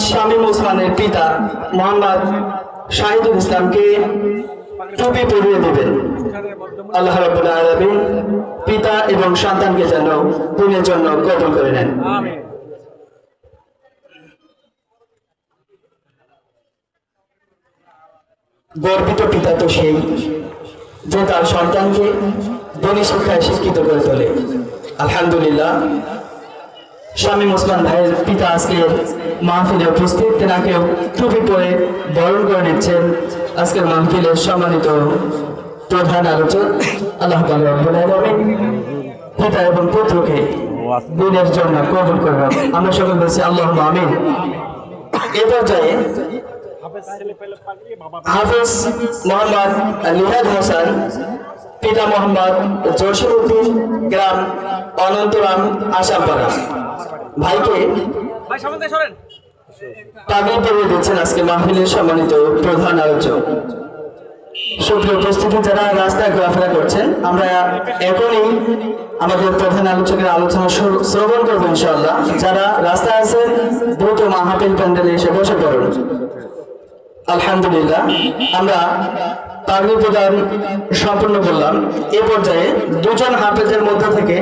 শামীম ওসমানের পিতা মোহাম্মদ শাহিদুল ইসলামকে টুপি পরিয়ে দেবেন। আল্লাহ রাব্বুল আলামিন পিতা এবং সন্তানকে যেন দিনের জন্য কবুল করে নেন। গর্বিত পিতা তো সেই যে তার সন্তানকে দিনী শিক্ষায় শিক্ষিত করে তোলে। আলহামদুলিল্লাহ, শামীম ওসমান ভাইয়ের পিতা আজকে মাহফিলে উপস্থিত, তেনাকেও টুপি পরে বরণ করে নিচ্ছেন আজকের মাহফিলের সম্মানিত প্রধান আলোচক। আল্লাহ তাআলা রাব্বুল আলামিন পিতা এবং পুত্রকে দিনের জন্য কবুল করবেন। আমরা সকল বলছি আল্লাহুম্মা আমিন। এ পর্যায়ে হাফেজ মোহাম্মদ নিহাদ হোসেন, পিতা মোহাম্মদ জসিমউদ্দিন, গ্রাম অনন্তরাম, আসামপাড়া, ভাইকে পাগড়ি পরিয়ে দিচ্ছেন আজকে মাহফিলের সম্মানিত প্রধান আলোচক। সুপ্রিয় উপস্থিতি যারা রাস্তায় ঘোরাফেরা করছেন, আমরা এখনই আমাদের প্রধান আলোচকের আলোচনা শ্রবণ করবো ইনশাআল্লাহ। যারা রাস্তায় আছেন দ্রুত মাহফিল প্যান্ডেলে এসে বসে পড়ুন। আলহামদুলিল্লাহ, আমরা পাগড়ি প্রদান সম্পূর্ণ করলাম। এ পর্যায়ে দুজন হাফেজের মধ্য থেকে